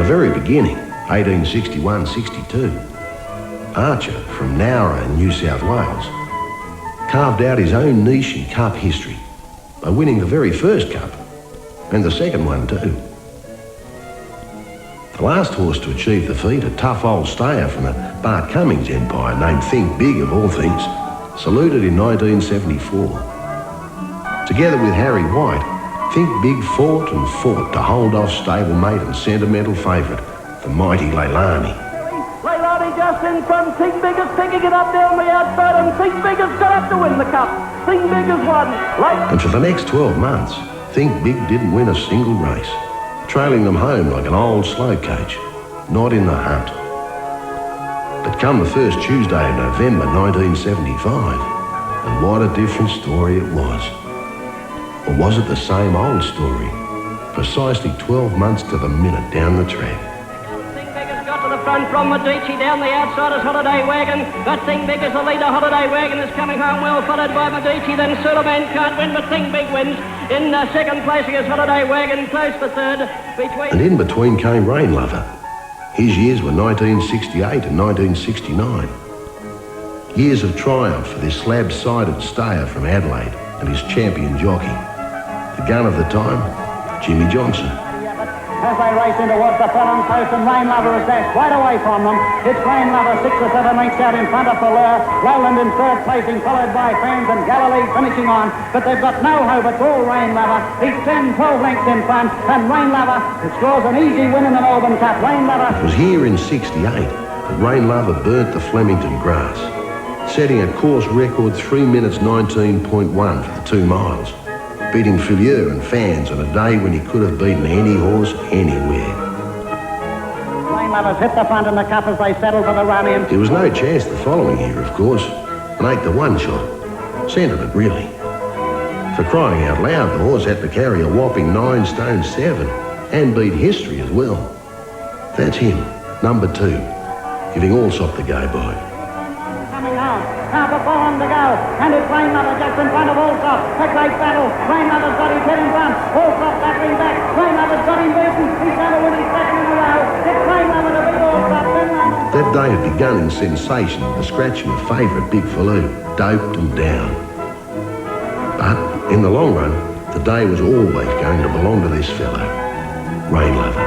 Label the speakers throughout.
Speaker 1: very beginning, 1861-62, Archer from Nowra in New South Wales carved out his own niche in cup history by winning the very first cup and the second one too. The last horse to achieve the feat, a tough old stayer from the Bart Cummings empire named Think Big of all things, saluted in 1974. Together with Harry White, Think Big fought and fought to hold off stablemate and sentimental favourite, the mighty Leilani.
Speaker 2: Leilani just in front. Think Big is picking it up down the outside, and Think Big has got up to win the cup. Think Big has won.
Speaker 1: And for the next 12 months, Think Big didn't win a single race, trailing them home like an old slow coach, not in the hunt. But come the first Tuesday of November 1975, and what a different story it was. Or was it the same old story, precisely 12 months to the minute down the track?
Speaker 2: Think Big has got to the front from Medici. Down the outside is Holiday Wagon, but Think Big is the leader. Holiday Wagon is coming home well, followed by Medici. Then Suleiman can't win, but Think Big wins. In second place is Holiday Wagon, close for third.
Speaker 1: And in between came Rain Lover. His years were 1968 and 1969. Years of triumph for this slab-sided stayer from Adelaide and his champion jockey. The gun of the time, Jimmy Johnson.
Speaker 3: As they race in towards the Felon Post, and Rain Lover is dashed right away from them. It's Rain Lover 6 or 7 lengths out in front of Falleur. Lowland in third placing, followed by Fans and Galilee finishing on. But they've got no hope at all, Rain Lover. He's 10, 12 lengths in front, and Rain Lover scores an easy win in the Melbourne Cup. Rain Lover.
Speaker 1: It was here in 68 that Rain Lover burnt the Flemington grass, setting a course record 3 minutes 19.1 for the 2 miles. Beating Filleur and Fans on a day when he could have beaten any horse anywhere.
Speaker 3: Rain Lover's hit the front in the cup as they settle for the run-in.
Speaker 1: There was no chance the following year, of course. An 8-to-1 shot. Sentiment, really. For crying out loud, the horse had to carry a whopping 9 stone 7 and beat history as well. That's him, number 2, giving Allsop the go-by.
Speaker 3: Coming home. Now for 4 to go, and it's Rain Lover just in front of Allsop. A great battle. Rain Lover's got his head in front. Allsop battling back. Rain Lover's got him beaten. He's going to win his second in a row. It's Rain Lover to beat Allsop.
Speaker 1: That day had begun in sensation with the scratching of favourite Big Faloo, doped and down. But in the long run, the day was always going to belong to this fellow, Rain Lover.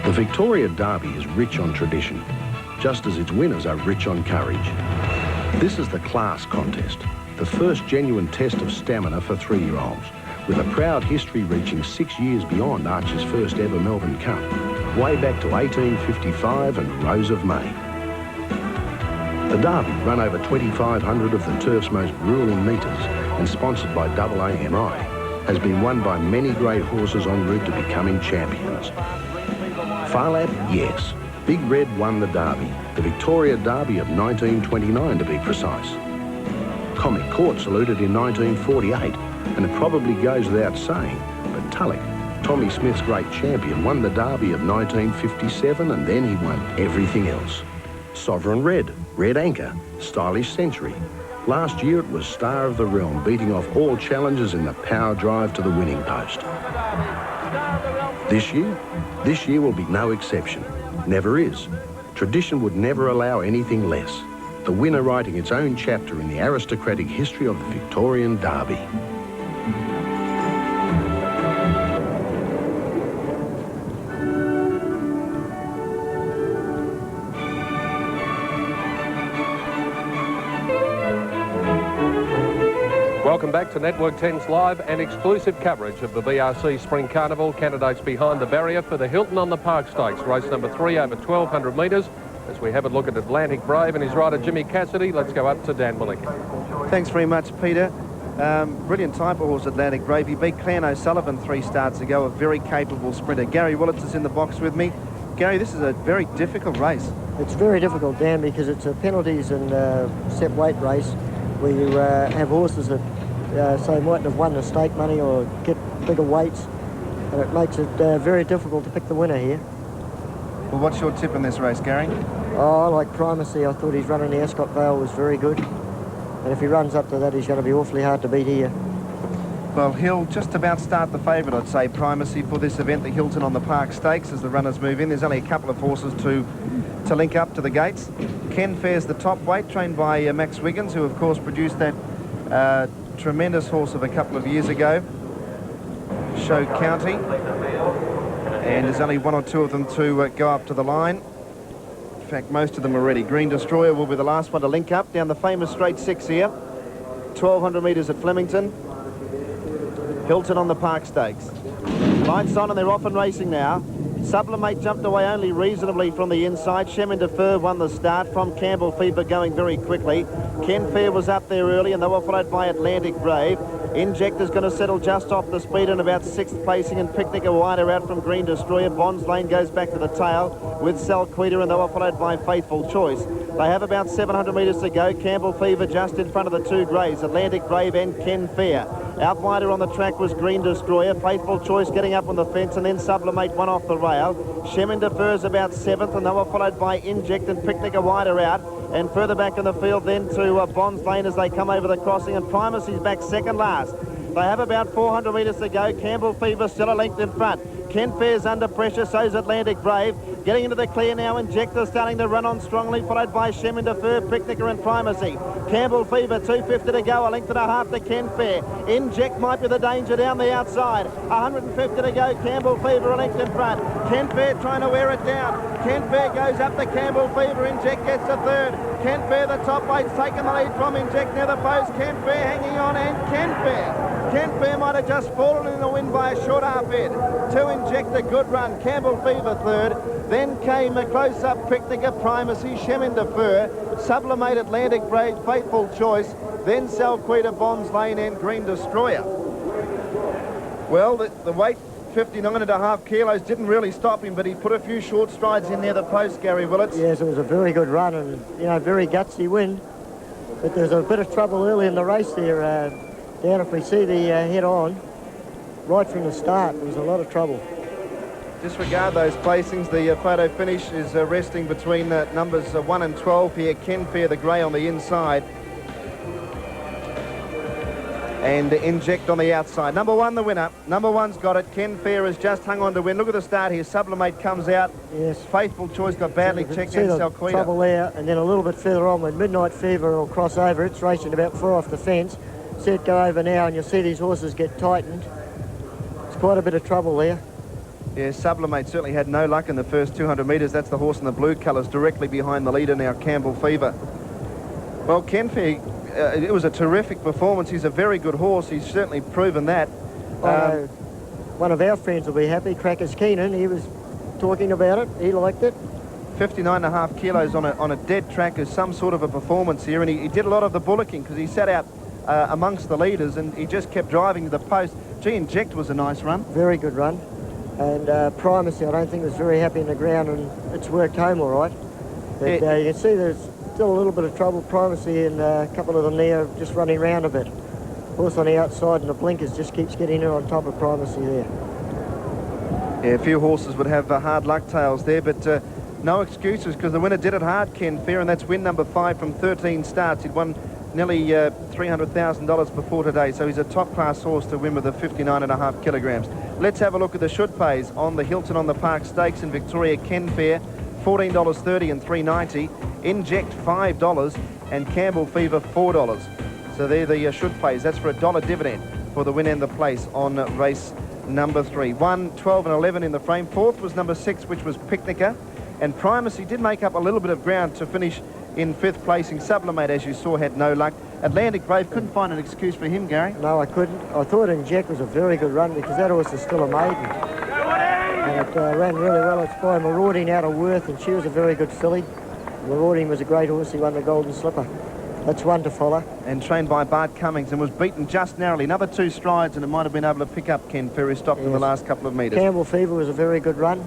Speaker 1: The Victoria Derby is rich on tradition, just as its winners are rich on courage. This is the class contest, the first genuine test of stamina for 3-year-olds, with a proud history reaching 6 years beyond Archer's first ever Melbourne Cup, way back to 1855 and Rose of May. The Derby, run over 2,500 of the turf's most gruelling metres and sponsored by AAMI, has been won by many great horses en route to becoming champions. Farlap, yes. Big Red won the Derby, the Victoria Derby of 1929 to be precise. Comic Court saluted in 1948, and it probably goes without saying, but Tulloch, Tommy Smith's great champion, won the Derby of 1957, and then he won everything else. Sovereign Red, Red Anchor, Stylish Century. Last year it was Star of the Realm, beating off all challengers in the power drive to the winning post. This year will be no exception. Never is. Tradition would never allow anything less. The winner writing its own chapter in the aristocratic history of the Victorian Derby.
Speaker 4: Welcome back to Network 10's live and exclusive coverage of the VRC Spring Carnival. Candidates behind the barrier for the Hilton on the Park Stakes. Race number 3 over 1,200 metres. As we have a look at Atlantic Brave and his rider Jimmy Cassidy, let's go up to Dan Willick.
Speaker 5: Thanks very much, Peter. Brilliant type of horse, Atlantic Brave. He beat Clan O'Sullivan 3 starts ago, a very capable sprinter. Gary Willits is in the box with me. Gary, this is a very difficult race.
Speaker 6: It's very difficult, Dan, because it's a penalties and set weight race where you have horses that say mightn't have won the stake money or get bigger weights, and it makes it very difficult to pick the winner here.
Speaker 5: Well, what's your tip in this race, Gary?
Speaker 6: Oh, I like Primacy. I thought his run in the Ascot Vale was very good, and if he runs up to that, he's going to be awfully hard to beat here.
Speaker 5: Well, he'll just about start the favourite, I'd say, Primacy, for this event, the Hilton on the Park Stakes, as the runners move in. There's only a couple of horses to link up to the gates. Ken Fair's the top weight, trained by Max Wiggins, who of course produced that tremendous horse of a couple of years ago, Show County, and there's only 1 or 2 of them to go up to the line. In fact, most of them are ready. Green Destroyer will be the last one to link up down the famous straight 6 here. 1,200 metres at Flemington. Hilton on the Park Stakes. Lights on and they're off and racing now. Sublimate jumped away only reasonably from the inside. Chemin de Fer won the start from Campbell Fever, going very quickly. Ken Fair was up there early and they were followed by Atlantic Brave. Injector's going to settle just off the speed in about 6th placing, and Picnic a wider out from Green Destroyer. Bonds Lane goes back to the tail with Salquita, and they were followed by Faithful Choice. They have about 700 metres to go. Campbell Fever just in front of the 2 greys, Atlantic Brave and Ken Fair. Out wider on the track was Green Destroyer. Faithful Choice getting up on the fence, and then Sublimate one off the rail. Chemin de Fer's about 7th, and they were followed by Inject and Picnic a wider out. And further back in the field then to Bonds Lane as they come over the crossing, and Primacy's back second last. They have about 400 metres to go. Campbell Fever still a length in front. Ken Fair's under pressure, so's Atlantic Brave. Getting into the clear now, Injector starting to run on strongly, followed by Chemin de Fer, Picnicker and Primacy. Campbell Fever, 250 to go, a length and a half to Ken Fair. Inject might be the danger down the outside. 150 to go, Campbell Fever a length in front. Ken Fair trying to wear it down. Ken Fair goes up to Campbell Fever, Inject gets the third. Ken Fair, the top weight's taken the lead from Inject near the post. Ken Fair hanging on, and Ken Fair might have just fallen in the wind by a short half head. To Inject a good run, Campbell Fever third. Then came a close-up Picnicker, Primacy, Chemin de Fer, Sublimate, Atlantic Brave, Faithful Choice, then Salquita, Bonds Lane and Green Destroyer. Well, the weight, 59.5 kilos, didn't really stop him, but he put a few short strides in near the post, Gary Willits.
Speaker 6: Yes, it was a very good run and, you know, very gutsy win. But there's a bit of trouble early in the race there, Dan. If we see the head-on, right from the start, there was a lot of trouble.
Speaker 5: Disregard those placings. The photo finish is resting between numbers 1 and 12 here. Ken Fair, the grey on the inside, and Inject on the outside. Number 1, the winner. Number 1's got it. Ken Fair has just hung on to win. Look at the start here. Sublimate comes out.
Speaker 6: Yes.
Speaker 5: Faithful Choice got badly checked in. Salquita.
Speaker 6: Trouble there, and then a little bit further on when Midnight Fever will cross over. It's racing about 4 off the fence. See it go over now, and you'll see these horses get tightened. It's quite a bit of trouble there.
Speaker 5: Yeah, Sublimate certainly had no luck in the first 200 metres. That's the horse in the blue colours directly behind the leader now, Campbell Fever. Well, Ken Fair, it was a terrific performance. He's a very good horse. He's certainly proven that.
Speaker 6: One of our friends will be happy, Crackers Keenan. He was talking about it. He liked it.
Speaker 5: 59.5 kilos on a dead track is some sort of a performance here, and he did a lot of the bullocking because he sat out amongst the leaders and he just kept driving to the post. Gee, Inject was a nice run.
Speaker 6: Very good run. And Primacy, I don't think was very happy in the ground, and it's worked home all right. But you can see there's still a little bit of trouble. Primacy and a couple of them there just running around a bit. Horse on the outside and the blinkers just keeps getting in on top of Primacy there.
Speaker 5: Yeah, a few horses would have hard luck tails there, but no excuses because the winner did it hard, Ken Fair, and that's win number 5 from 13 starts. He'd won nearly $300,000 before today, so he's a top-class horse to win with the 59.5 kilograms. Let's have a look at the should pays on the Hilton on the Park Stakes in Victoria. Ken Fair, $14.30 and $3.90. Inject, $5, and Campbell Fever, $4. So they're the should pays. That's for $1 dividend for the win and the place on race number 3. 1, 12 and 11 in the frame. Fourth was number 6, which was Picnica. And Primacy did make up a little bit of ground to finish in 5th placing. Sublimate, as you saw, had no luck. Atlantic Brave, couldn't find an excuse for him, Gary.
Speaker 6: No, I couldn't. I thought Inject was a very good run because that horse is still a maiden. And it ran really well. It's by Marauding out of Worth, and she was a very good filly. Marauding was a great horse. He won the Golden Slipper. That's one to follow. And
Speaker 5: trained by Bart Cummings and was beaten just narrowly. Another 2 strides and it might have been able to pick up Ken Fair, who stopped in the last couple of metres.
Speaker 6: Campbell Fever was a very good run.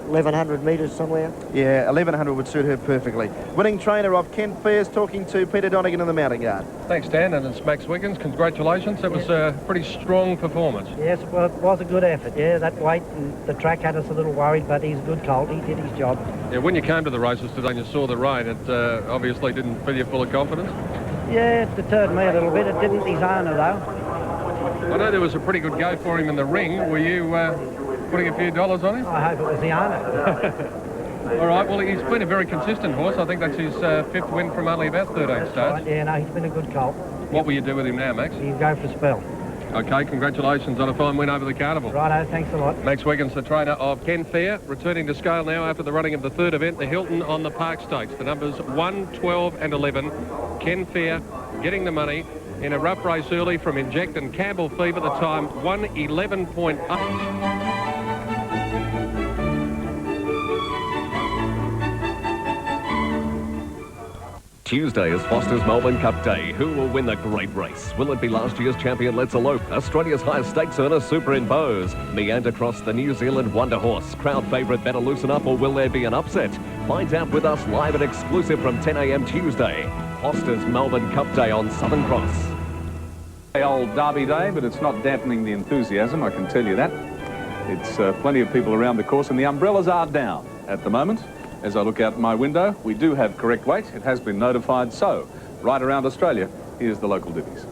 Speaker 6: 1,100 metres somewhere.
Speaker 5: Yeah, 1,100 would suit her perfectly. Winning trainer of Ken Fair's talking to Peter Donegan in the mounting yard.
Speaker 4: Thanks, Dan, and it's Max Wiggins. Congratulations. That was a pretty strong performance.
Speaker 7: Yes, well, it was a good effort. Yeah, that weight and the track had us a little worried, but he's a good colt. He did his job.
Speaker 4: Yeah, when you came to the races today and you saw the rain, it obviously didn't fill you full of confidence?
Speaker 7: Yeah, it deterred me a little bit. It didn't his owner, though.
Speaker 4: I know there was a pretty good go for him in the ring. Were you putting a few dollars on him?
Speaker 7: I hope it was the owner.
Speaker 4: All right, well, he's been a very consistent horse. I think that's his 5th win from only about 13 starts.
Speaker 7: Right. Yeah, no, he's been a good colt.
Speaker 4: What will you do with him now, Max?
Speaker 7: You go for a spell.
Speaker 4: OK, congratulations on a fine win over the Carnival.
Speaker 7: Righto, thanks a lot.
Speaker 4: Max Wiggins, the trainer of Ken Fair, returning to scale now after the running of the 3rd event, the Hilton on the Park Stakes. The numbers 1, 12 and 11. Ken Fair getting the money in a rough race early from Inject and Campbell Fever. The time 1:11.8.
Speaker 8: Tuesday is Foster's Melbourne Cup Day. Who will win the great race? Will it be last year's champion Let's Elope, Australia's highest stakes earner Superimpose, Meander Cross, the New Zealand Wonder Horse, crowd favourite Better Loosen Up, or will there be an upset? Find out with us live and exclusive from 10 a.m. Tuesday. Foster's Melbourne Cup Day on Southern Cross.
Speaker 9: Old Derby Day, but it's not dampening the enthusiasm, I can tell you that. It's plenty of people around the course, and the umbrellas are down at the moment. As I look out my window, we do have correct weight. It has been notified. So, right around Australia, here's the local divvies.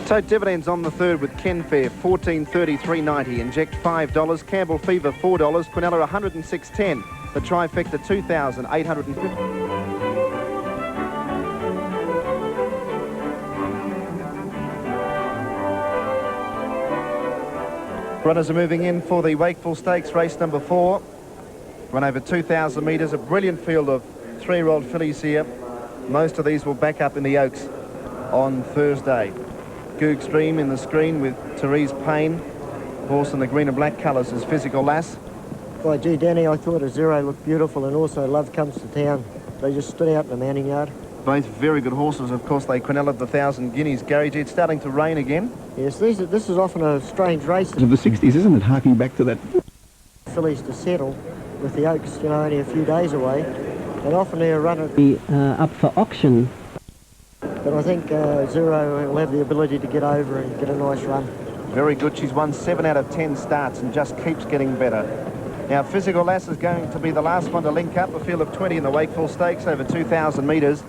Speaker 5: Tote dividends on the 3rd with Ken Fair, $14.30, $3.90. Inject, $5. Campbell Fever, $4. Quinella, $106.10. The trifecta, $2,850. Runners are moving in for the Wakeful Stakes, race number 4. Run over 2,000 metres, a brilliant field of 3-year-old fillies here. Most of these will back up in the Oaks on Thursday. Goog Stream in the screen with Therese Payne. Horse in the green and black colours is Physical Lass.
Speaker 6: By gee, Danny, I thought a Zero looked beautiful, and also Love Comes to Town. They just stood out in the mounting yard.
Speaker 5: Both very good horses. Of course, they Quinella the 1,000 guineas. Gary G, it's starting to rain again.
Speaker 6: Yes, this is often a strange race.
Speaker 10: Of the 60s, isn't it? Harking back to that.
Speaker 6: Fillies to settle with the Oaks, you know, only a few days away. And often they're run at
Speaker 11: be up for auction.
Speaker 6: But I think Zero will have the ability to get over and get a nice run.
Speaker 5: Very good. She's won 7 out of 10 starts and just keeps getting better. Now, Physical Lass is going to be the last one to link up. A field of 20 in the Wakeful Stakes, over 2,000 metres.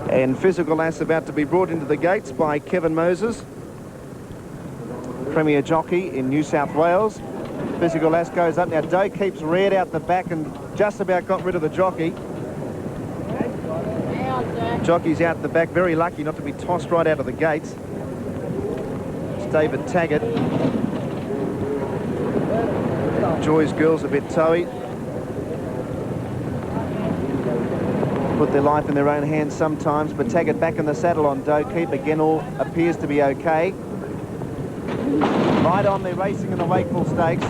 Speaker 5: And Physical Lass about to be brought into the gates by Kevin Moses, Premier Jockey in New South Wales. Physical Lass goes up. Now, Doe keeps Red out the back and just about got rid of the jockey. Jockey's out the back, very lucky not to be tossed right out of the gates. David Taggart. Joy's Girl's a bit toey. Put their life in their own hands sometimes, but Taggart back in the saddle on Doe Keep. Again, all appears to be okay. Right on, they're racing in the Wakeful Stakes.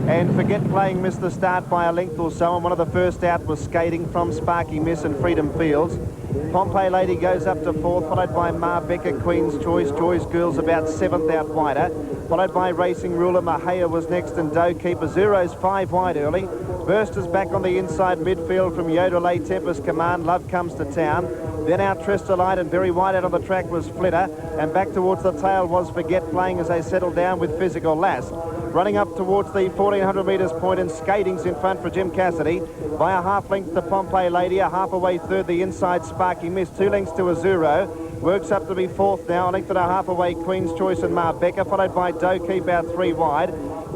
Speaker 5: And Forget Playing missed the start by a length or so, and one of the first out was Skating from Sparky Miss and Freedom Fields. Pompey Lady goes up to fourth, followed by Mar Becker, Queen's Choice. Joy's Girl's about seventh out wider, followed by Racing Ruler. Mahaya was next, and Doe Keeper. Zero's 5 wide early. Burster's back on the inside midfield from Yodelay, Tempest Command. Love Comes to Town. Then out Tristolite, and very wide out on the track was Flitter, and back towards the tail was Forget Playing as they settled down with Physical Lass. Running up towards the 1400 metres point, and Skating's in front for Jim Cassidy by a half length to Pompey Lady, a half away third the inside Sparky Miss, 2 lengths to Azuro. Works up to be fourth now, a length and a half away Queen's Choice and Mar Becker, followed by Doe Keep out 3 wide.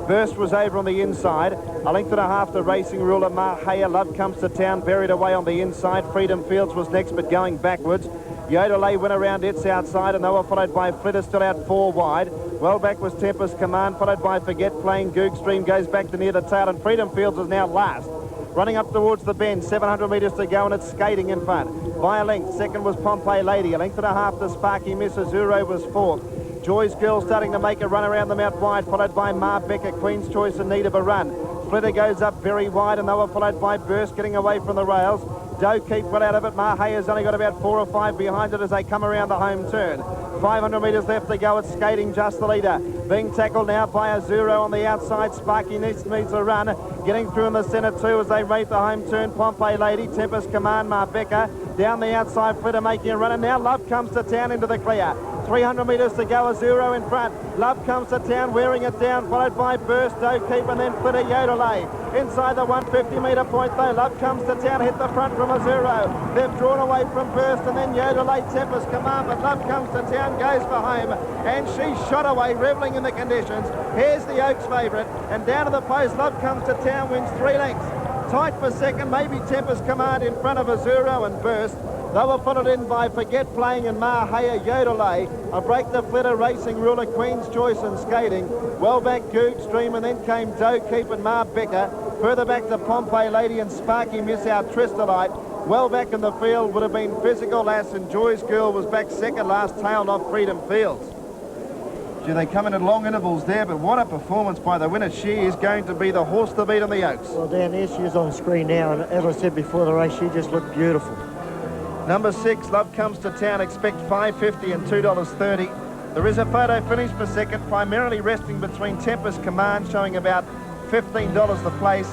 Speaker 5: Burst was over on the inside, a length and a half to Racing Ruler. Mahaya, Love Comes to Town, buried away on the inside. Freedom Fields was next, but going backwards. Yodelay went around its outside, and they were followed by Flitter, still out 4 wide. Well back was Tempest Command, followed by Forget Playing. Goog Stream goes back to near the tail, and Freedom Fields is now last. Running up towards the bend, 700 metres to go, and it's Skating in front by a length. Second was Pompey Lady, a length and a half to Sparky Miss. Azuro was fourth. Joy's Girl starting to make a run around them out wide, followed by Mar Becker, Queen's Choice in need of a run. Flitter goes up very wide, and they were followed by Burst getting away from the rails. Doe Keep well out of it. Mahaya's only got about 4 or 5 behind it as they come around the home turn. 500 metres left to go. It's Skating just the leader. Being tackled now by Azuro on the outside. Sparky needs a run. Getting through in the centre too as they rate the home turn. Pompey Lady, Tempest Command, Mar Becker. Down the outside, Flitter making a run. And now Love Comes to Town into the clear. 300 metres to go, Azuro in front. Love Comes to Town, wearing it down, followed by Burst, Doe Keep, and then Flitter, Yodelay. Inside the 150 metre point though, Love Comes to Town, hit the front from Azuro. They've drawn away from Burst, and then Yodelay, Tempest Command, but Love Comes to Town goes for home, and she shot away, revelling in the conditions. Here's the Oaks favourite, and down to the post, Love Comes to Town wins 3 lengths. Tight for second, maybe Tempest Command in front of Azuro and Burst. They were followed in by Forget Playing and Mahaya, Yodelay. A break the Flitter, Racing Ruler, Queen's Choice and Skating. Well back Goog Stream, and then came Doe Keep and Mar Becker. Further back to Pompey Lady and Sparky Miss out Tristolite. Well back in the field would have been Physical Lass, and Joy's Girl was back second last, tailed off Freedom Fields. Gee, they come in at long intervals there, but what a performance by the winner. She is going to be the horse to beat on the Oaks.
Speaker 6: Well, Dan, there she is on screen now, and as I said before the race, she just looked beautiful.
Speaker 5: Number 6, Love Comes to Town, expect $5.50 and $2.30. There is a photo finish for second, primarily resting between Tempest Command, showing about $15 the place,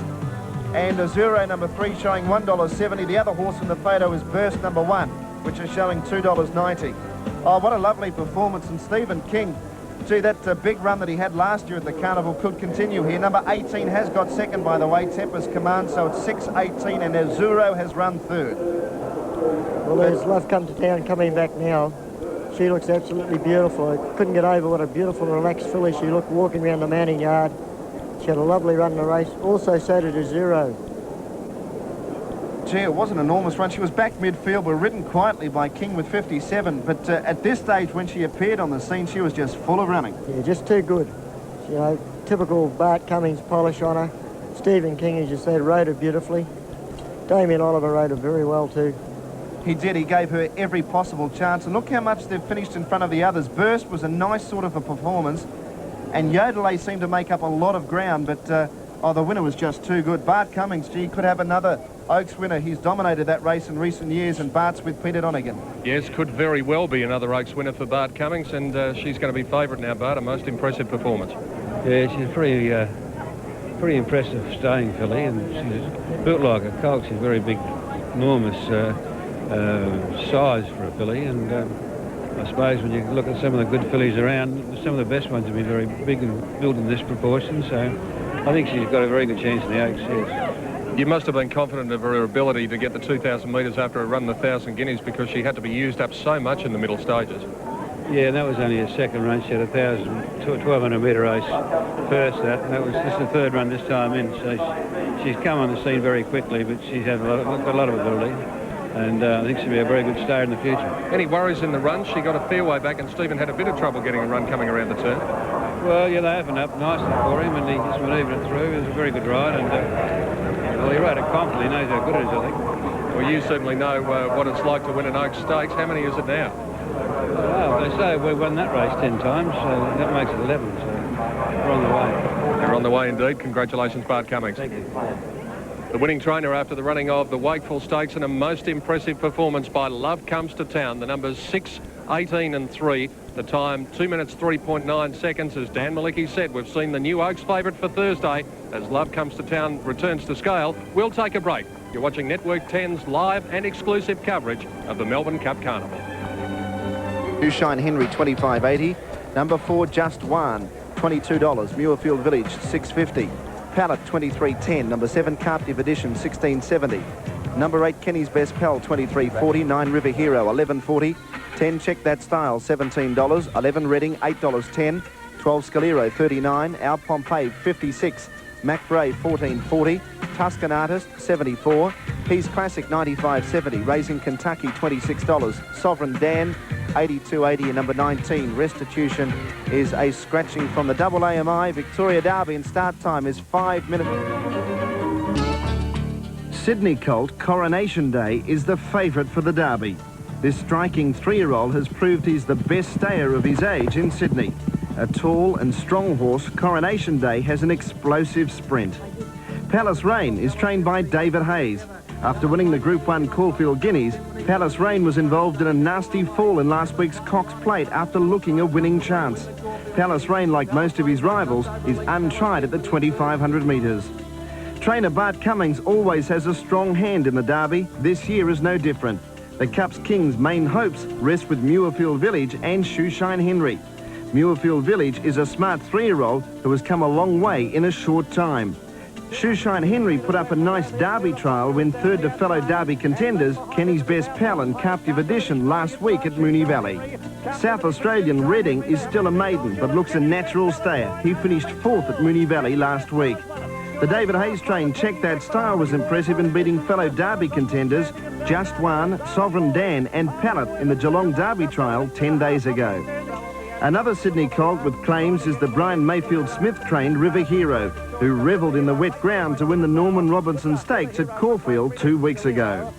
Speaker 5: and Azuro number 3 showing $1.70. The other horse in the photo is Burst number 1, which is showing $2.90. Oh, what a lovely performance. And Stephen King, gee, that big run that he had last year at the Carnival could continue here. Number 18 has got second, by the way, Tempest Command, so it's 6.18, and Azuro has run third.
Speaker 6: Well, there's Love Come to Town coming back now. She looks absolutely beautiful. I couldn't get over what a beautiful, relaxed filly she looked walking around the mounting yard. She had a lovely run in the race. Also, so did Azuro.
Speaker 5: Gee, it was an enormous run. She was back midfield, but ridden quietly by King with 57. But at this stage, when she appeared on the scene, she was just full of running.
Speaker 6: Yeah, just too good. You know, typical Bart Cummings polish on her. Stephen King, as you said, rode her beautifully. Damien Oliver rode her very well too.
Speaker 5: He did. He gave her every possible chance. And look how much they've finished in front of the others. Burst was a nice sort of a performance. And Yodelay seemed to make up a lot of ground. But, the winner was just too good. Bart Cummings, gee, could have another Oaks winner. He's dominated that race in recent years. And Bart's with Peter Donegan.
Speaker 4: Yes, could very well be another Oaks winner for Bart Cummings. And she's going to be favourite now, Bart. A most impressive performance.
Speaker 12: Yeah, she's pretty impressive staying filly. And she's built like a colt. She's very big, enormous size for a filly, and I suppose when you look at some of the good fillies around, some of the best ones have been very big and built in this proportion, so I think she's got a very good chance in the Oaks, yes.
Speaker 4: You must have been confident of her ability to get the 2,000 metres after a run the 1,000 guineas, because she had to be used up so much in the middle stages.
Speaker 12: Yeah, and that was only a second run. She had a 1,200 metre race first, and that was just the third run this time in, so she's come on the scene very quickly, but she's had got a lot of ability. And I think she'll be a very good star in the future.
Speaker 4: Any worries in the run? She got a fairway back, and Stephen had a bit of trouble getting a run coming around the turn.
Speaker 12: Well, yeah, they opened up nicely for him, and he just manoeuvred it through. It was a very good ride, and well, he rode it confidently. He knows how good it is, I think.
Speaker 4: Well, you certainly know what it's like to win an Oaks Stakes. How many is it now?
Speaker 12: Well, they say we've won that race 10 times, so that makes it 11, so we're on the way.
Speaker 4: You're on the way indeed. Congratulations, Bart Cummings.
Speaker 12: Thank you.
Speaker 4: The winning trainer after the running of the Wakeful Stakes, and a most impressive performance by Love Comes to Town. The numbers 6, 18 and 3. The time 2 minutes 3.9 seconds. As Dan Malicki said, we've seen the new Oaks favourite for Thursday. As Love Comes to Town returns to scale, we'll take a break. You're watching Network 10's live and exclusive coverage of the Melbourne Cup Carnival.
Speaker 5: Shoeshine Henry, 25.80. Number 4, Just One, $22. Muirfield Village, $6.50. Pallet, 23.10. Number 7, Captive Edition, $16.70. Number 8, Kenny's Best Pal, $23.40. 9, River Hero, $11.40. 10, Check That Style, $17. 11, Reading, $8.10. 12, Scalero, $39. Al Pompey, $56. Mac Bray, $14.40. Tuscan Artist, $74. Pease Classic, $95.70. Raising Kentucky, $26. Sovereign Dan, $82.80. And number 19, Restitution, is a scratching from the double AMI Victoria Derby, and start time is 5 minutes. Sydney Colt Coronation Day is the favourite for the Derby. This striking 3-year-old has proved he's the best stayer of his age in Sydney. A tall and strong horse, Coronation Day has an explosive sprint. Palace Rain is trained by David Hayes. After winning the Group 1 Caulfield Guineas, Palace Rain was involved in a nasty fall in last week's Cox Plate after looking a winning chance. Palace Rain, like most of his rivals, is untried at the 2,500 metres. Trainer Bart Cummings always has a strong hand in the Derby. This year is no different. The Cup's King's main hopes rest with Muirfield Village and Shoeshine Henry. Muirfield Village is a smart 3-year-old who has come a long way in a short time. Shoeshine Henry put up a nice Derby trial when third to fellow Derby contenders Kenny's Best Pal and Captive Edition last week at Moonee Valley. South Australian Reading is still a maiden but looks a natural stayer. He finished 4th at Moonee Valley last week. The David Hayes train Check That Style was impressive in beating fellow Derby contenders Just One, Sovereign Dan and Pallet in the Geelong Derby trial 10 days ago. Another Sydney colt with claims is the Brian Mayfield Smith-trained River Hero, who revelled in the wet ground to win the Norman Robinson Stakes at Caulfield 2 weeks ago.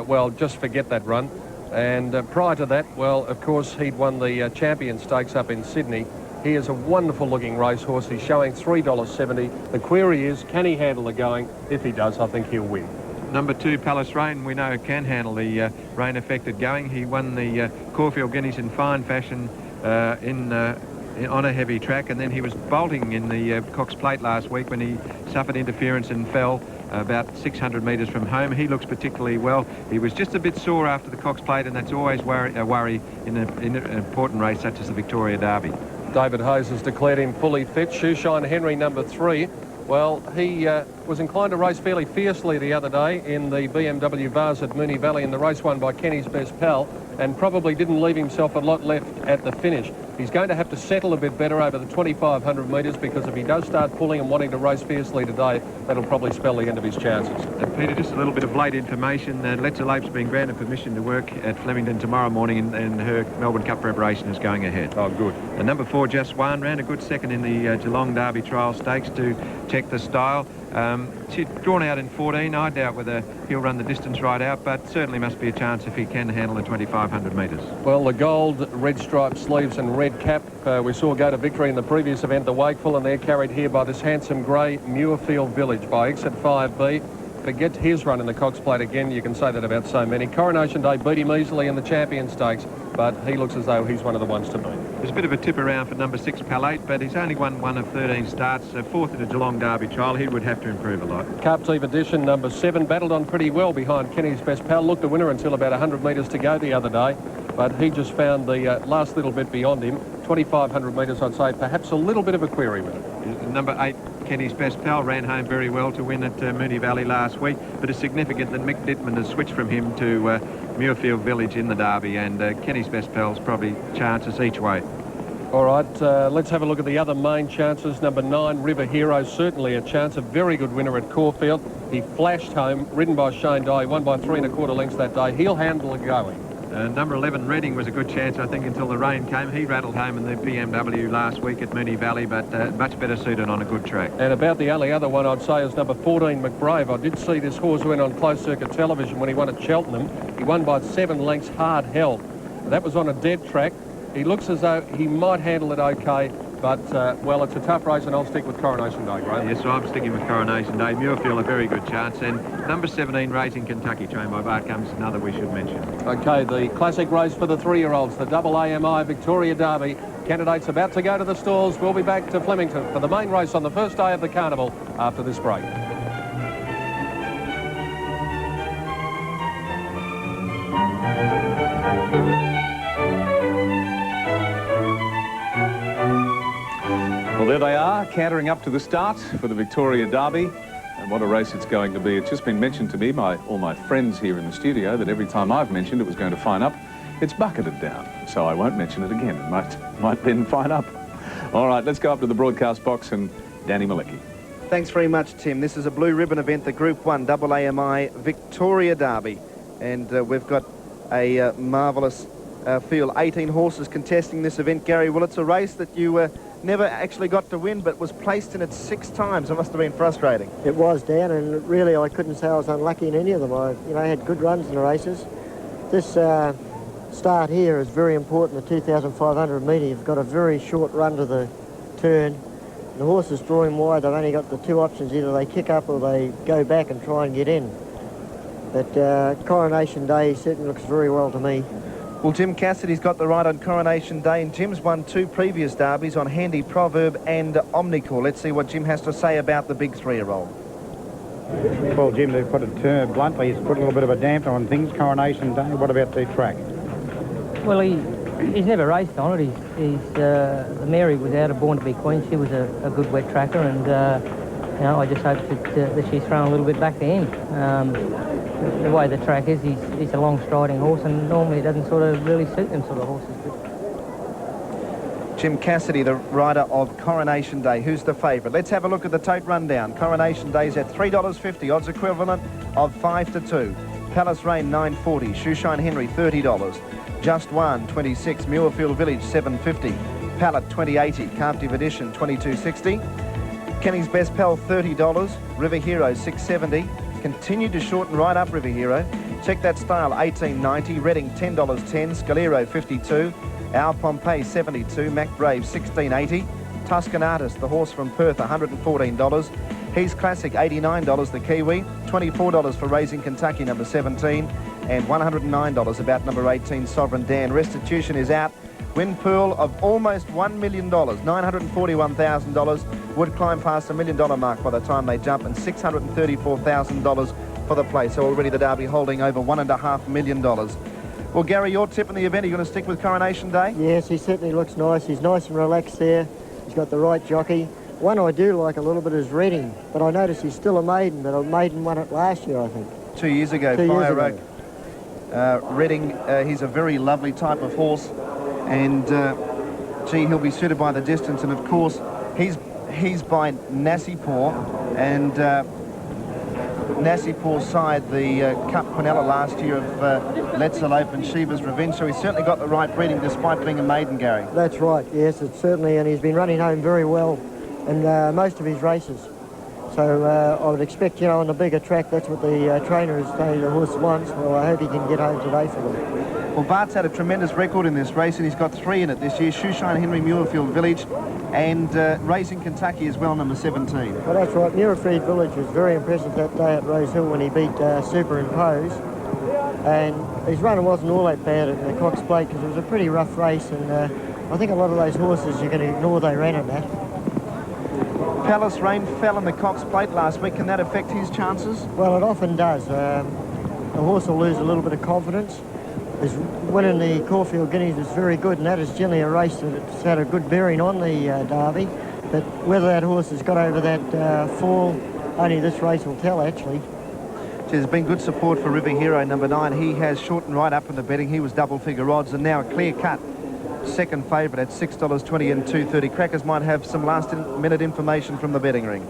Speaker 4: Well, just forget that run. And prior to that, well, of course, he'd won the Champion Stakes up in Sydney. He is a wonderful-looking racehorse. He's showing $3.70. The query is, can he handle the going? If he does, I think he'll win.
Speaker 13: Number 2, Palace Rain, we know can handle the rain-affected going. He won the Caulfield Guineas in fine fashion on a heavy track, and then he was bolting in the Cox Plate last week when he suffered interference and fell about 600 metres from home. He looks particularly well. He was just a bit sore after the Cox Plate, and that's always a worry in an important race such as the Victoria Derby.
Speaker 4: David Hayes has declared him fully fit. Shoeshine Henry, number 3. Well, he was inclined to race fairly fiercely the other day in the BMW Vase at Moonee Valley in the race won by Kenny's Best Pal, and probably didn't leave himself a lot left at the finish. He's going to have to settle a bit better over the 2,500 metres, because if he does start pulling and wanting to race fiercely today, that'll probably spell the end of his chances.
Speaker 13: And Peter, just a little bit of late information. Letza Lope's been granted permission to work at Flemington tomorrow morning, and her Melbourne Cup preparation is going ahead.
Speaker 4: Oh, good.
Speaker 13: And number 4, Just One, ran a good second in the Geelong Derby Trial Stakes to Check the Style. She's drawn out in 14. I doubt whether he'll run the distance right out, but certainly must be a chance if he can handle the 2,500 metres.
Speaker 4: Well, the gold, red striped sleeves and red cap we saw go to victory in the previous event, the Wakeful, and they're carried here by this handsome grey Muirfield Village by Exit 5B. Forget his run in the Cox Plate again. You can say that about so many. Coronation Day beat him easily in the Champion Stakes, but he looks as though he's one of the ones to beat.
Speaker 13: There's a bit of a tip around for number 6, Palate, but he's only won 1 of 13 starts, so 4th in a Geelong Derby trial. He would have to improve a lot.
Speaker 4: Captive Edition, number 7, battled on pretty well behind Kenny's Best Pal. Looked the winner until about 100 metres to go the other day, but he just found the last little bit beyond him. 2,500 metres, I'd say, perhaps a little bit of a query with it.
Speaker 13: Number 8, Kenny's Best Pal, ran home very well to win at Moonee Valley last week, but it's significant that Mick Dittman has switched from him to Muirfield Village in the Derby, and Kenny's Best Pal's probably chances each way.
Speaker 4: All right, let's have a look at the other main chances. Number 9, River Hero, certainly a chance. A very good winner at Caulfield. He flashed home, ridden by Shane Dye. He won by 3 1/4 lengths that day. He'll handle it going.
Speaker 13: Number 11, Reading, was a good chance, I think, until the rain came. He rattled home in the BMW last week at Moonee Valley, but much better suited on a good track.
Speaker 4: And about the only other one I'd say is number 14, McBrave. I did see this horse win on closed circuit television when he won at Cheltenham. He won by 7 lengths, hard held. That was on a dead track. He looks as though he might handle it okay, but, well, it's a tough race, and I'll stick with Coronation Day, Graham.
Speaker 13: Yes, so I'm sticking with Coronation Day. Muirfield, a very good chance. And number 17, Raising Kentucky, trained by Bart Cummins, another we should mention.
Speaker 4: OK, the classic race for the 3-year-olds, the double AMI Victoria Derby. Candidates about to go to the stalls. We'll be back to Flemington for the main race on the first day of the carnival after this break.
Speaker 9: Well, there they are, cantering up to the start for the Victoria Derby. And what a race it's going to be. It's just been mentioned to me by all my friends here in the studio that every time I've mentioned it was going to fine up, it's bucketed down. So I won't mention it again. It might then fine up. All right, let's go up to the broadcast box and Danny Malecki.
Speaker 5: Thanks very much, Tim. This is a blue ribbon event, the Group 1 double AMI Victoria Derby. And we've got a marvellous field. 18 horses contesting this event. Gary, well, it's a race that you never actually got to win, but was placed in it 6 times. It must have been frustrating.
Speaker 6: It was, Dan, and really I couldn't say I was unlucky in any of them. I had good runs in the races. This start here is very important, the 2,500 metre. You've got a very short run to the turn. The horse is drawing wide. They've only got the 2 options. Either they kick up or they go back and try and get in. But Coronation Day certainly looks very well to me.
Speaker 5: Well, Jim Cassidy's got the right on Coronation Day, and Jim's won 2 previous derbies on Handy Proverb and Omnicore. Let's see what Jim has to say about the big 3-year-old.
Speaker 14: Well, Jim, to put it bluntly, he's put a little bit of a damper on things. Coronation Day, what about the track?
Speaker 15: Well, he's never raced on it. The Mary was out of Born to be Queen. She was a good wet tracker, and I just hope that she's thrown a little bit back to him. The way the track is, he's a long striding horse, and normally it doesn't sort of really suit them sort of horses.
Speaker 5: Jim Cassidy, the rider of Coronation Day. Who's the favourite? Let's have a look at the tote rundown. Coronation Day's at $3.50, odds equivalent of 5 to 2. Palace Rain, $9.40. Shoeshine Henry, $30. Just One, $26. Muirfield Village, $7.50. Pallet, $20.80. Captive Edition, $22.60. Kenny's Best Pal, $30. River Hero, $6.70. Continued to shorten right up, River Hero. Check That Style, $18.90. Reading, $10.10. Scalero, $52. Our Pompeii, $72. Mac Brave, $16.80. Tuscan Artist, the horse from Perth, $114. He's Classic, $89. The Kiwi, $24 for Raising Kentucky, number 17. And $109 about number 18, Sovereign Dan. Restitution is out. Win pool of almost $1 million, $941,000. Would climb past the $1 million mark by the time they jump, and $634,000 for the place. So already the Derby holding over $1.5 million. Well, Gary, your tip in the event, are you going to stick with Coronation Day?
Speaker 6: Yes, he certainly looks nice. He's nice and relaxed there. He's got the right jockey. One I do like a little bit is Reading, but I notice he's still a maiden, but a maiden won it last year, I think.
Speaker 5: 2 years ago, Fire Oak. Reading, he's a very lovely type of horse, and gee, he'll be suited by the distance, and of course he's by Nassipor, and Nassipor's side the Cup Quinella last year of Let's Elope and Sheba's Revenge, so he's certainly got the right breeding despite being a maiden, Gary.
Speaker 6: That's right, yes, it's certainly, and he's been running home very well in most of his races. So I would expect, on the bigger track, that's what the trainer is saying the horse wants. Well, I hope he can get home today for them.
Speaker 5: Well, Bart's had a tremendous record in this race, and he's got 3 in it this year. Shoeshine Henry, Muirfield Village, and Raising Kentucky as well, number 17.
Speaker 6: Well, that's right. Muirfield Village was very impressive that day at Rose Hill when he beat Superimpose. And his running wasn't all that bad at the Cox Plate because it was a pretty rough race, and I think a lot of those horses you're going to ignore they ran at that.
Speaker 5: Palace Rain fell in the Cox Plate last week. Can that affect his chances?
Speaker 6: Well, it often does. The horse will lose a little bit of confidence. His winning the Caulfield Guineas was very good, and that is generally a race that's had a good bearing on the Derby. But whether that horse has got over that fall, only this race will tell, actually.
Speaker 5: There's been good support for River Hero, number 9. He has shortened right up in the betting. He was double-figure odds, and now a clear cut second favourite at $6.20 and $2.30. Crackers might have some last-minute information from the betting ring.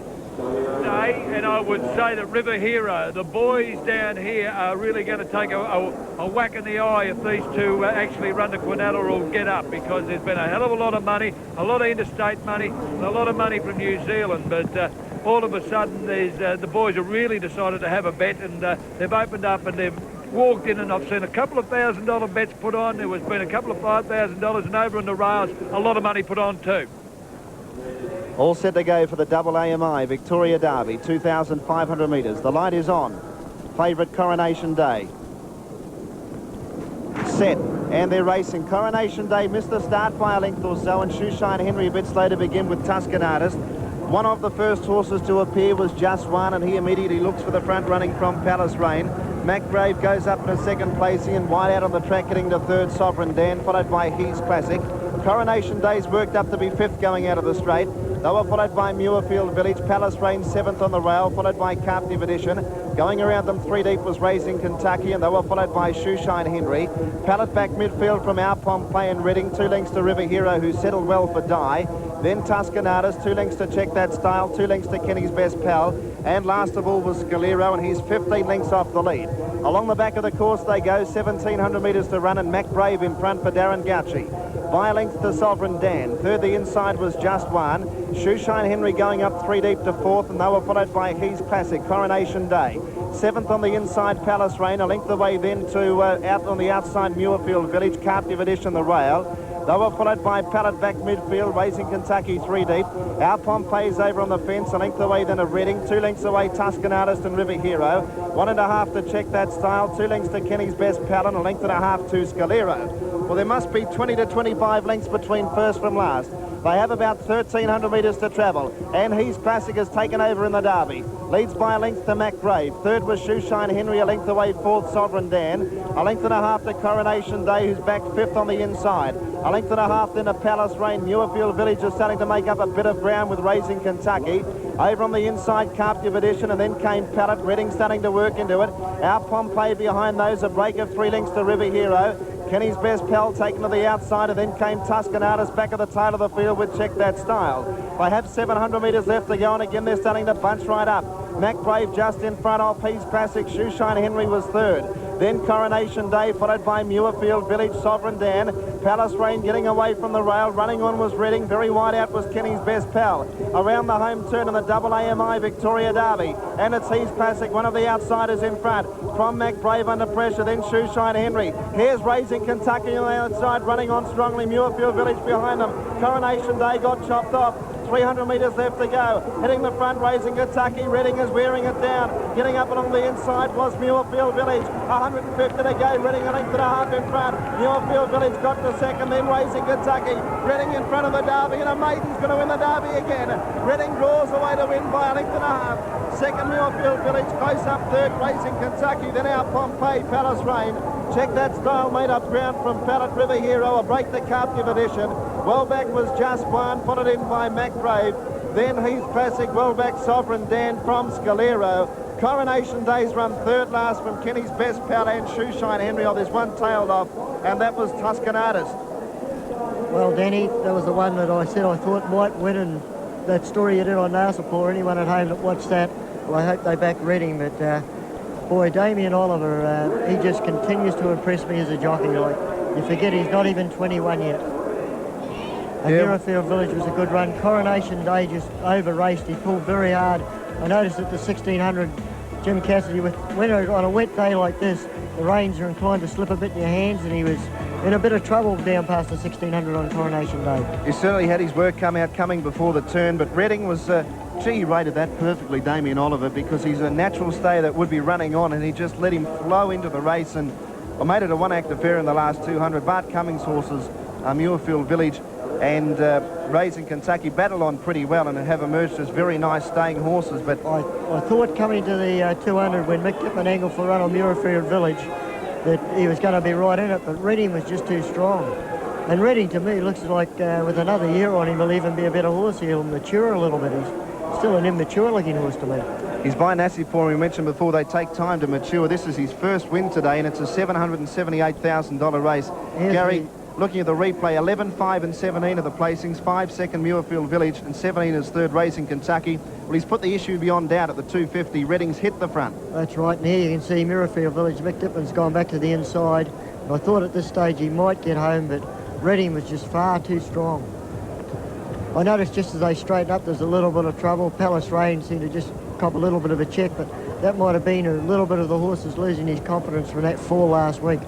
Speaker 16: And I would say that River Hero, the boys down here are really going to take a whack in the eye if these two actually run to Quinella or get up, because there's been a hell of a lot of money, a lot of interstate money, and a lot of money from New Zealand. But all of a sudden, the boys have really decided to have a bet, and they've opened up and they've walked in, and I've seen a couple of $1,000 bets put on. There has been a couple of $5,000, and over in the rails, a lot of money put on too.
Speaker 5: All set to go for the double AMI Victoria Derby, 2,500 metres. The light is on. Favourite Coronation Day. Set, and they're racing. Coronation Day missed the start by a length or so, and Shoeshine Henry a bit slow to begin with Tuscan Artist. One of the first horses to appear was Just One, and he immediately looks for the front running from Palace Rain. McBrave goes up in a second placing, and wide out on the track getting to third, Sovereign Dan, followed by He's Classic. Coronation Day's worked up to be fifth going out of the straight. They were followed by Muirfield Village, Palace Rain seventh on the rail, followed by Carnival Edition. Going around them three deep was Racing Kentucky, and they were followed by Shoeshine Henry. Pallet back midfield from Our Pompey and Reading, 2 lengths to River Hero, who settled well for Die. Then Tuscan Artist, 2 lengths to Check That Style, 2 lengths to Kenny's Best Pal, and last of all was Scalero, and he's 15 lengths off the lead. Along the back of the course they go, 1,700 metres to run, and McBrave in front for Darren Gauci. By a length to Sovereign Dan. Third the inside was Just One. Shoeshine Henry going up 3 deep to fourth, and they were followed by He's Classic, Coronation Day. Seventh on the inside, Palace Rain. A length away then to out on the outside, Muirfield Village, Carnival Edition, the rail. They were followed by Pallet back midfield, Racing Kentucky 3 deep. Our Pompey's over on the fence, a length away then a Reading, 2 lengths away Tuscan Artist and River Hero. 1.5 to Check That Style, 2 lengths to Kenny's Best Pal, and a length and a half to Scalero. Well, there must be 20 to 25 lengths between first from last. They have about 1,300 metres to travel, and He's Classic has taken over in the Derby. Leads by a length to McBrave. Third was Shoeshine Henry, a length away fourth, Sovereign Dan. A length and a half to Coronation Day, who's back fifth on the inside. A length and a half then to Palace Rain. Muirfield Village is starting to make up a bit of ground with Racing Kentucky. Over on the inside, Carnival Edition, and then came Pallet. Reading starting to work into it. Our Pompey behind those, a break of 3 lengths to River Hero. Kenny's Best Pal taken to the outside, and then came Tuscan Artist back at the tail of the field with Check That Style. They have 700 metres left to go, and again they're starting to bunch right up. McBrave just in front of He's Classic. Shoeshine Henry was third. Then Coronation Day, followed by Muirfield Village, Sovereign Dan. Palace Rain getting away from the rail. Running on was Reading. Very wide out was Kenny's Best Pal. Around the home turn in the double AMI Victoria Derby. And it's He's Classic, one of the outsiders in front. From McBrave under pressure, then Shoeshine Henry. Here's Racing Kentucky on the outside, running on strongly. Muirfield Village behind them. Coronation Day got chopped off. 300 metres left to go. Hitting the front, Racing Kentucky. Reading is wearing it down. Getting up along the inside was Muirfield Village. 150 to go. Reading a length and a half in front. Muirfield Village got to second, then Racing Kentucky. Reading in front of the Derby, and a maiden's going to win the Derby again. Reading draws away to win by a length and a half. Second, Muirfield Village. Close up third, Racing Kentucky. Then Our Pompey, Palace Rain. Check That Style made up ground from Pallet, River Hero. A break the Carnival Edition. Well back was Just One, followed in by McBrave. Then He's Classic, well back Sovereign Dan from Scalero. Coronation Day's run third last from Kenny's Best Pal and Shoeshine Henry. Oh, there's one tailed off, and that was Tuscan Artist.
Speaker 6: Well, Danny, that was the one that I said I thought might win, and that story you did on Narsapur, anyone at home that watched that, well, I hope they back Reading, but boy, Damien Oliver, he just continues to impress me as a jockey. Like, you forget he's not even 21 yet. And Muirfield Village was a good run. Coronation Day just over-raced. He pulled very hard. I noticed at the 1,600, Jim Cassidy, when on a wet day like this, the reins are inclined to slip a bit in your hands, and he was in a bit of trouble down past the 1,600 on Coronation Day.
Speaker 5: He certainly had his work coming before the turn, but Reading was, gee, he rated that perfectly, Damien Oliver, because he's a natural stayer that would be running on, and he just let him flow into the race, and I made it a one-act affair in the last 200. Bart Cummings' horses, Muirfield Village and Racing Kentucky battle on pretty well and have emerged as very nice staying horses. But
Speaker 6: I thought coming to the 200 when Mick Kipman angled for run on Muirfield Village that he was going to be right in it, but Reading was just too strong. And Reading, to me, looks like with another year on him, he'll even be a better horse. He'll mature a little bit. He's still an immature-looking horse to me.
Speaker 5: He's by Nassipur, we mentioned before, they take time to mature. This is his first win today, and it's a $778,000 race. Gary, Looking at the replay, 11, 5 and 17 are the placings. 5 second Muirfield Village and 17 is third Racing Kentucky. Well, he's put the issue beyond doubt at the 250. Redding's hit the front.
Speaker 6: That's right, and here you can see Muirfield Village. Mick Dippman's gone back to the inside. I thought at this stage he might get home, but Redding was just far too strong. I noticed just as they straighten up, there's a little bit of trouble. Palace Rain seemed to just cop a little bit of a check, but that might have been a little bit of the horses losing his confidence from that fall last week.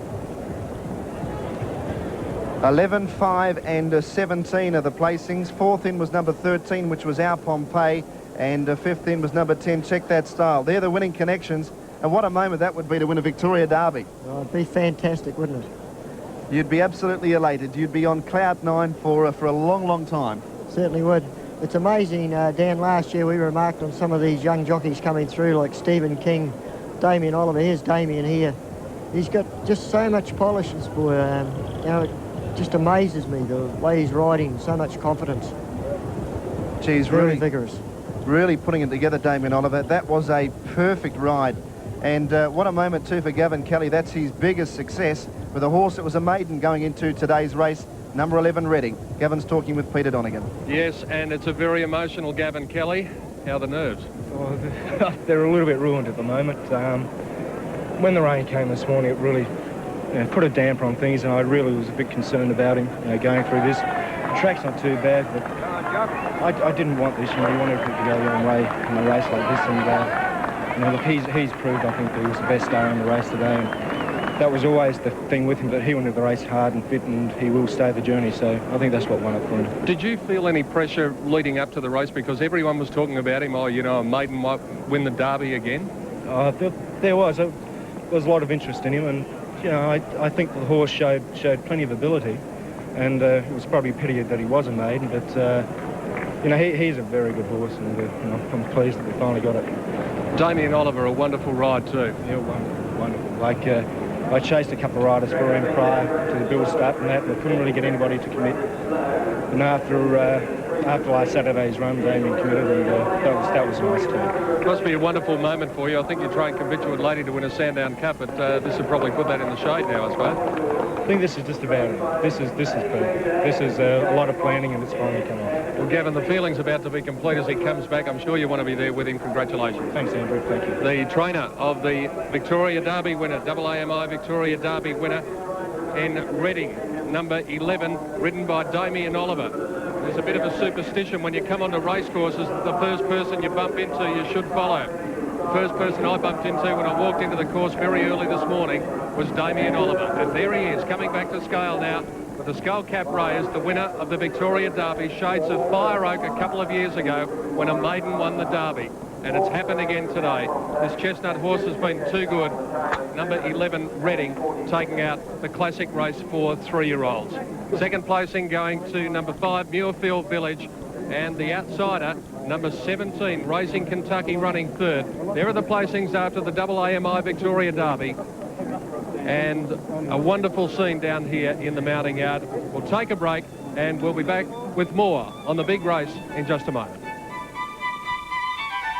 Speaker 5: 11, 5 and 17 are the placings. Fourth in was number 13, which was Our Pompeii, and fifth in was number 10, Check That Style. They're the winning connections, and what a moment that would be to win a Victoria Derby.
Speaker 6: Oh, it'd be fantastic, wouldn't it?
Speaker 5: You'd be absolutely elated. You'd be on cloud nine for a long, long time.
Speaker 6: Certainly would. It's amazing, Dan, last year we remarked on some of these young jockeys coming through, like Stephen King, Damien Oliver. Here's Damien here. He's got just so much polish, this boy. You know, it just amazes me the way he's riding, so much confidence.
Speaker 5: Geez,
Speaker 6: very
Speaker 5: really
Speaker 6: vigorous.
Speaker 5: Really putting it together, Damien Oliver. That was a perfect ride. And what a moment too for Gavin Kelly. That's his biggest success with a horse that was a maiden going into today's race, number 11 Redding. Gavin's talking with Peter Donegan.
Speaker 4: Yes, and it's a very emotional Gavin Kelly. How are the nerves?
Speaker 17: Oh, they're a little bit ruined at the moment. When the rain came this morning, it really put a damper on things, and I really was a bit concerned about him going through this. The track's not too bad, but I didn't want this. You know, you wanted him to go the wrong way in a race like this, and you know, look, he's proved, I think, that he was the best star in the race today. And that was always the thing with him, that he wanted the race hard and fit, and he will stay the journey. So I think that's what won it for him.
Speaker 4: Did you feel any pressure leading up to the race, because everyone was talking about him? Oh, you know, a maiden might win the Derby again.
Speaker 17: There was a lot of interest in him, and you know, I think the horse showed plenty of ability, and it was probably a pity that he was a maiden, but you know, he's a very good horse, and you know, I'm pleased that we finally got it.
Speaker 4: Damien Oliver, a wonderful ride too.
Speaker 17: Yeah, wonderful. Like I chased a couple of riders for him prior to the build start and that, and I couldn't really get anybody to commit. And after last Saturday's run, Damien committed, and that was nice too.
Speaker 4: Must be a wonderful moment for you. I think you trained Convictuate Lady to win a Sandown Cup, but this would probably put that in the shade now, I suppose.
Speaker 17: I think this is just about it. This is perfect. This is a lot of planning, and it's finally come off.
Speaker 4: Well, Gavin, the feeling's about to be complete as he comes back. I'm sure you want to be there with him. Congratulations.
Speaker 17: Thanks, Andrew. Thank you.
Speaker 4: The trainer of the Victoria Derby winner, AAMI Victoria Derby winner in Redding, number 11, ridden by Damien Oliver. There's a bit of a superstition when you come onto race courses, the first person you bump into you should follow. The first person I bumped into when I walked into the course very early this morning was Damien Oliver. And there he is, coming back to scale now with the skull cap raised, the winner of the Victoria Derby, shades of Fire Oak a couple of years ago when a maiden won the Derby. And it's happened again today. This chestnut horse has been too good. Number 11, Redding, taking out the classic race for 3-year-olds. Second placing going to number 5, Muirfield Village, and the outsider, number 17, Racing Kentucky, running third. There are the placings after the AAMI Victoria Derby. And a wonderful scene down here in the mounting yard. We'll take a break, and we'll be back with more on the big race in just a moment.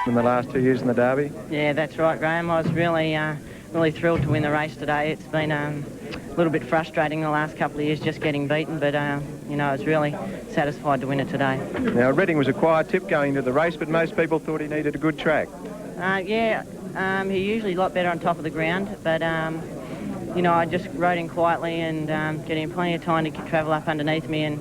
Speaker 18: In the last 2 years in the Derby?
Speaker 19: Yeah, that's right, Graham. I was really thrilled to win the race today. It's been a little bit frustrating the last couple of years just getting beaten, but you know, I was really satisfied to win it today.
Speaker 18: Now, Redding was a quiet tip going into the race, but most people thought he needed a good track.
Speaker 19: He usually a lot better on top of the ground, but you know, I just rode in quietly and getting plenty of time to travel up underneath me and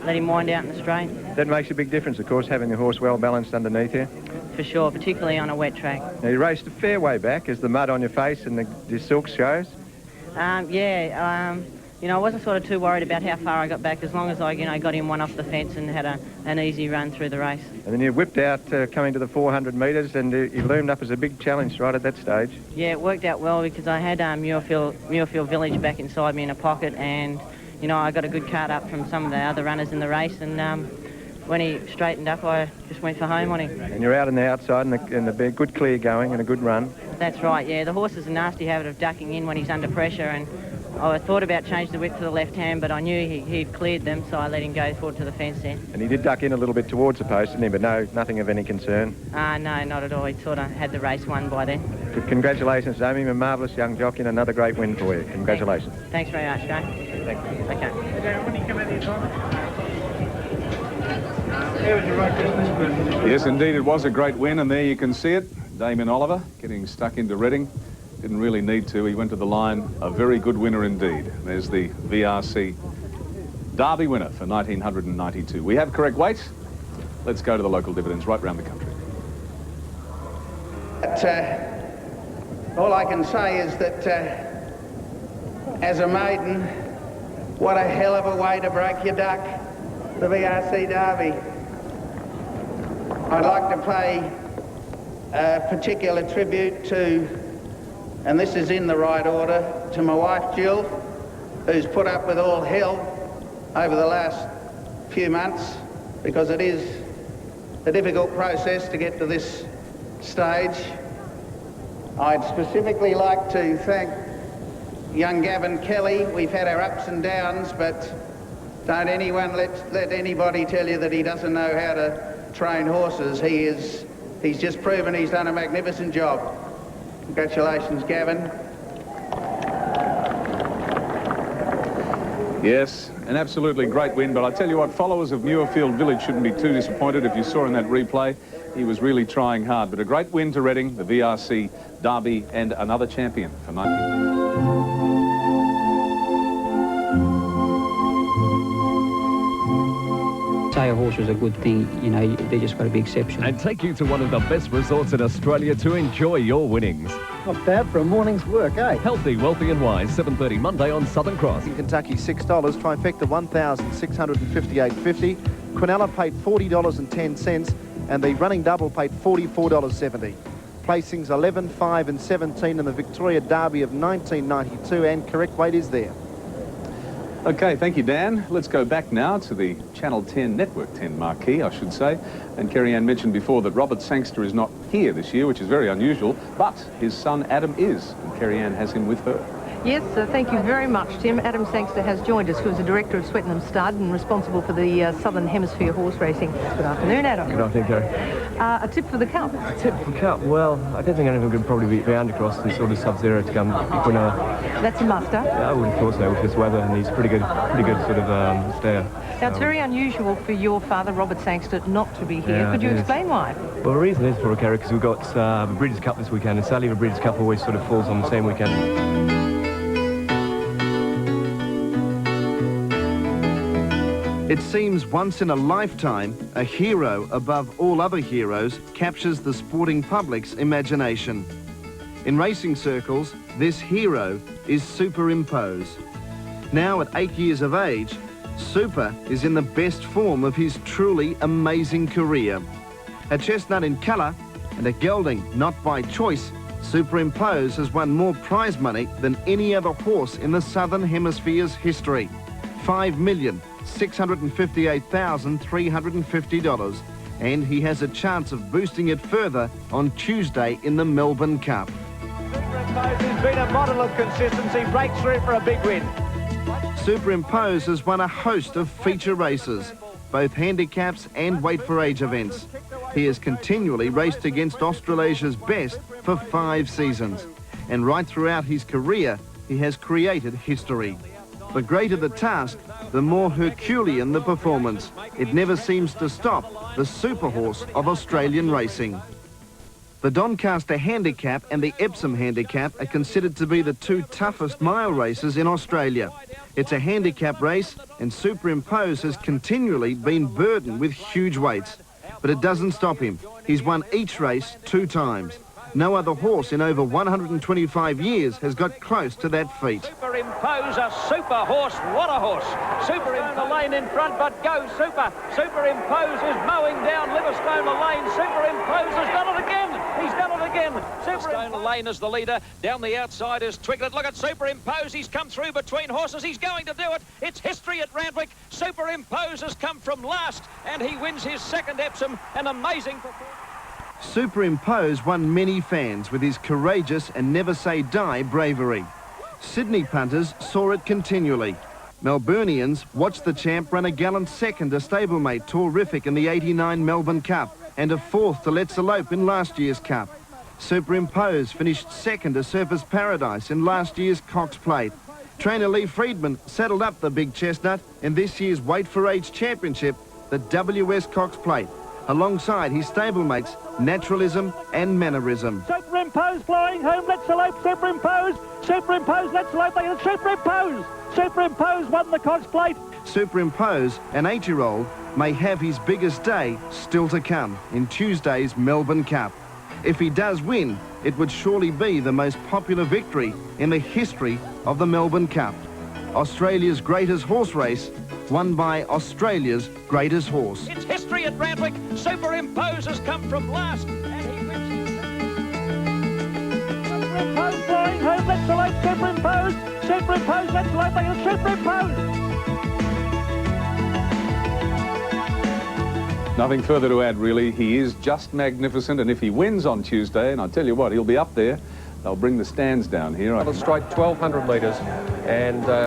Speaker 19: let him wind out in the straight.
Speaker 18: That makes a big difference, of course, having the horse well balanced underneath you.
Speaker 19: For sure, particularly on a wet track.
Speaker 18: Now, you raced a fair way back as the mud on your face and the silk shows.
Speaker 19: You know, I wasn't sort of too worried about how far I got back, as long as I, you know, got him one off the fence and had an easy run through the race.
Speaker 18: And then you whipped out coming to the 400 metres, and you loomed up as a big challenge right at that stage.
Speaker 19: Yeah, it worked out well because I had Muirfield Village back inside me in a pocket, and you know, I got a good card up from some of the other runners in the race, and when he straightened up, I just went for home on him.
Speaker 18: And you're out on the outside and the good clear going and a good run.
Speaker 19: That's right, yeah. The horse has a nasty habit of ducking in when he's under pressure, and I thought about changing the whip to the left hand, but I knew he'd cleared them, so I let him go forward to the fence then.
Speaker 18: And he did duck in a little bit towards the post, didn't he? But no, nothing of any concern.
Speaker 19: No, not at all. He sort of had the race won by then.
Speaker 18: Congratulations, Amy. A marvellous young jockey and another great win for you. Congratulations.
Speaker 19: Thanks very much, Jane.
Speaker 18: Thank you.
Speaker 19: Okay.
Speaker 9: Yes, indeed, it was a great win, and there you can see it. Damien Oliver getting stuck into Reading. Didn't really need to. He went to the line. A very good winner indeed. There's the VRC Derby winner for 1992. We have correct weight. Let's go to the local dividends right around the country.
Speaker 20: All I can say is that as a maiden, what a hell of a way to break your duck, the VRC Derby. I'd like to pay a particular tribute to, and this is in the right order, to my wife Jill, who's put up with all hell over the last few months, because it is a difficult process to get to this stage. I'd specifically like to thank young Gavin Kelly. We've had our ups and downs, but don't anyone let anybody tell you that he doesn't know how to train horses. He's just proven he's done a magnificent job. Congratulations, Gavin.
Speaker 9: Yes, an absolutely great win, but I tell you what, followers of Muirfield Village shouldn't be too disappointed. If you saw in that replay, he was really trying hard. But a great win to Reading, the VRC Derby, and another champion for 19.
Speaker 11: Say a horse was a good thing, you know, they just got to be exceptional.
Speaker 8: And take you to one of the best resorts in Australia to enjoy your winnings.
Speaker 6: Not bad for a morning's work, eh?
Speaker 8: Healthy, wealthy and wise, 7:30 Monday on Southern Cross.
Speaker 5: In Kentucky, $6. Trifecta, $1,658.50. Quinella paid $40.10, and the running double paid $44.70. Placings 11, 5 and 17 in the Victoria Derby of 1992, and correct weight is there.
Speaker 9: Okay, thank you, Dan. Let's go back now to the Channel 10, Network 10 marquee, I should say. And Kerry-Ann mentioned before that Robert Sangster is not here this year, which is very unusual, but his son Adam is, and Kerry-Ann has him with her.
Speaker 21: Yes, thank you very much, Tim. Adam Sangster has joined us, who is the director of Swettenham Stud and responsible for the Southern Hemisphere horse racing. Good afternoon, Adam.
Speaker 22: Good afternoon, Kerry.
Speaker 21: A tip for the Cup?
Speaker 22: A tip for the Cup? Well, I don't think anyone could probably beat Undercross and sort of Sub-Zero to come Quinella.
Speaker 21: That's a muster.
Speaker 22: Yeah, I would have thought so with this weather, and he's pretty good sort of stayer.
Speaker 21: Now, it's very unusual for your father, Robert Sangster, not to be here.
Speaker 22: Yeah,
Speaker 21: could you explain why?
Speaker 22: Well, the reason is for a Kerry, because we've got the Breeders' Cup this weekend, and sadly the Breeders' Cup always sort of falls on the same weekend.
Speaker 5: It seems once in a lifetime, a hero above all other heroes captures the sporting public's imagination. In racing circles, this hero is Superimpose. Now at 8 years of age, Super is in the best form of his truly amazing career. A chestnut in colour and a gelding not by choice, Superimpose has won more prize money than any other horse in the Southern Hemisphere's history. $5,658,350, and he has a chance of boosting it further on Tuesday in the Melbourne Cup.
Speaker 23: Superimpose has been a model of consistency, breaks through for a big win.
Speaker 5: Superimpose has won a host of feature races, both handicaps and weight for age events. He has continually raced against Australasia's best for 5 seasons, and right throughout his career, he has created history. The greater the task, the more Herculean the performance. It never seems to stop the super horse of Australian racing. The Doncaster Handicap and the Epsom Handicap are considered to be the 2 toughest mile races in Australia. It's a handicap race, and Superimpose has continually been burdened with huge weights. But it doesn't stop him. He's won each race 2 times. No other horse in over 125 years has got close to that feat.
Speaker 23: Superimpose, a super horse. What a horse. Superimpose the lane in front, but go Super. Superimpose is mowing down Livingstone Lane. Superimpose has done it again. He's done it again. Livingstone Lane is the leader. Down the outside is Twiglet. Look at Superimpose. He's come through between horses. He's going to do it. It's history at Randwick. Superimpose has come from last, and he wins his 2nd Epsom. An amazing performance.
Speaker 5: Superimpose won many fans with his courageous and never-say-die bravery. Sydney punters saw it continually. Melburnians watched the champ run a gallant second to stablemate Torrific in the '89 Melbourne Cup and a fourth to Let's Elope in last year's Cup. Superimpose finished second to Surface Paradise in last year's Cox Plate. Trainer Lee Friedman saddled up the big chestnut in this year's Weight for Age Championship, the WS Cox Plate, alongside his stablemates Naturalism and Mannerism.
Speaker 23: Superimpose flying home, Let's Elope, Superimpose, Superimpose, Let's Elope, they Superimpose! Superimpose won the Cox Plate.
Speaker 5: Superimpose, an 8-year-old, may have his biggest day still to come in Tuesday's Melbourne Cup. If he does win, it would surely be the most popular victory in the history of the Melbourne Cup. Australia's greatest horse race, won by Australia's greatest horse.
Speaker 23: It's history at Randwick. Superimpose has come from last. And he wins. Superimpose flying home, Let's Elope, Superimpose, Superimpose, Let's Elope, they Superimpose.
Speaker 9: Nothing further to add, really. He is just magnificent, and if he wins on Tuesday, and I tell you what, he'll be up there. They'll bring the stands down here.
Speaker 4: Straight 1,200 metres, and